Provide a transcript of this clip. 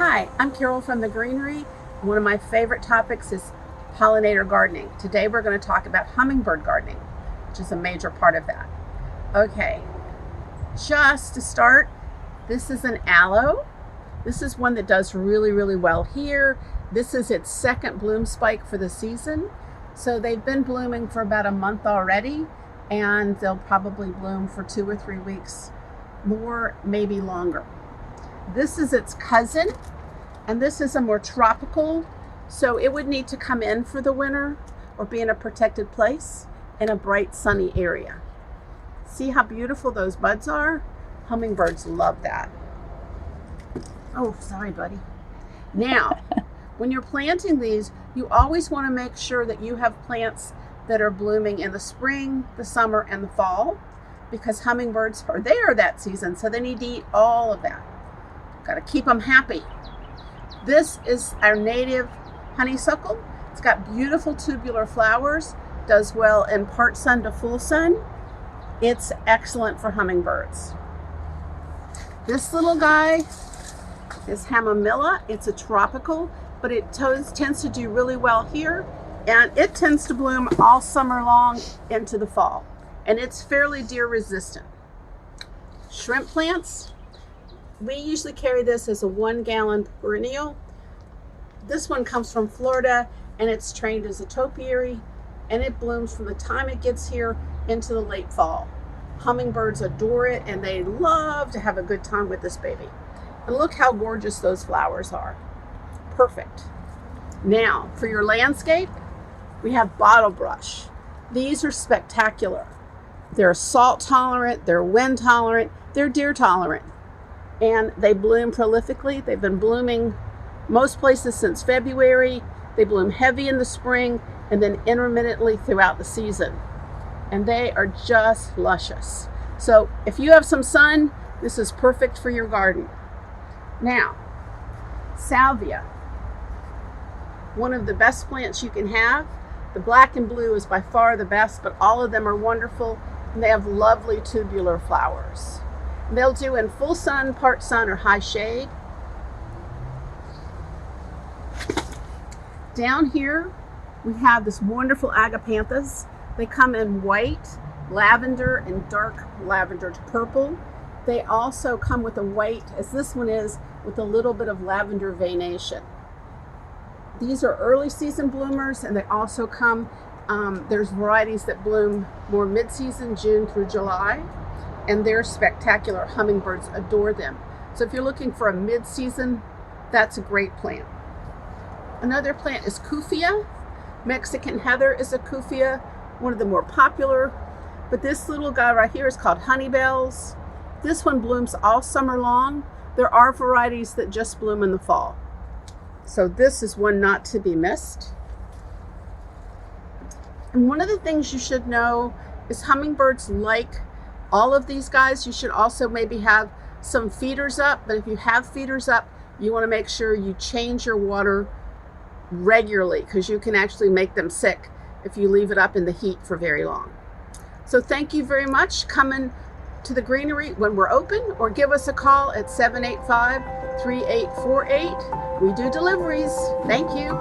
Hi, I'm Carol from the Greenery. One of my favorite topics is pollinator gardening. Today we're going to talk about hummingbird gardening, which is a major part of that. Okay, just to start, this is an aloe. This is one that does really well here. This is its second bloom spike for the season. So they've been blooming for about a month already, and they'll probably bloom for 2 or 3 weeks more, maybe longer. This is its cousin, and this is a more tropical, so it would need to come in for the winter or be in a protected place in a bright sunny area. See how beautiful those buds are? Hummingbirds love that. Oh, sorry, buddy. Now, when you're planting these, you always want to make sure that you have plants that are blooming in the spring, the summer, and the fall, because hummingbirds are there that season, so they need to eat all of that. Got to keep them happy. This is our native honeysuckle. It's got beautiful tubular flowers, does well in part sun to full sun. It's excellent for hummingbirds. This little guy is Hamamilla. It's a tropical, but it tends to do really well here, and it tends to bloom all summer long into the fall, and it's fairly deer resistant. Shrimp plants, we usually carry this as a 1-gallon perennial. This one comes from Florida, and it's trained as a topiary, and it blooms from the time it gets here into the late fall. Hummingbirds adore it, and they love to have a good time with this baby. And look how gorgeous those flowers are. Perfect. Now, for your landscape, we have Bottlebrush. These are spectacular. They're salt tolerant, they're wind tolerant, they're deer tolerant. And they bloom prolifically. They've been blooming most places since February. They bloom heavy in the spring and then intermittently throughout the season. And they are just luscious. So if you have some sun, this is perfect for your garden. Now, Salvia, one of the best plants you can have. The black and blue is by far the best, but all of them are wonderful, and they have lovely tubular flowers. They'll do in full sun, part sun, or high shade. Down here, we have this wonderful Agapanthus. They come in white, lavender, and dark lavender to purple. They also come with a white, as this one is, with a little bit of lavender veination. These are early season bloomers, and they also come, there's varieties that bloom more mid-season, June through July, and they're spectacular. Hummingbirds adore them. So if you're looking for a mid-season, that's a great plant. Another plant is Kufia. Mexican heather is a Kufia, one of the more popular. But this little guy right here is called Honeybells. This one blooms all summer long. There are varieties that just bloom in the fall. So this is one not to be missed. And one of the things you should know is hummingbirds like all of these guys. You should also maybe have some feeders up, but if you have feeders up, you want to make sure you change your water regularly, because you can actually make them sick if you leave it up in the heat for very long. So thank you very much. Come in to the Greenery when we're open, or give us a call at 785-3848. We do deliveries. Thank you.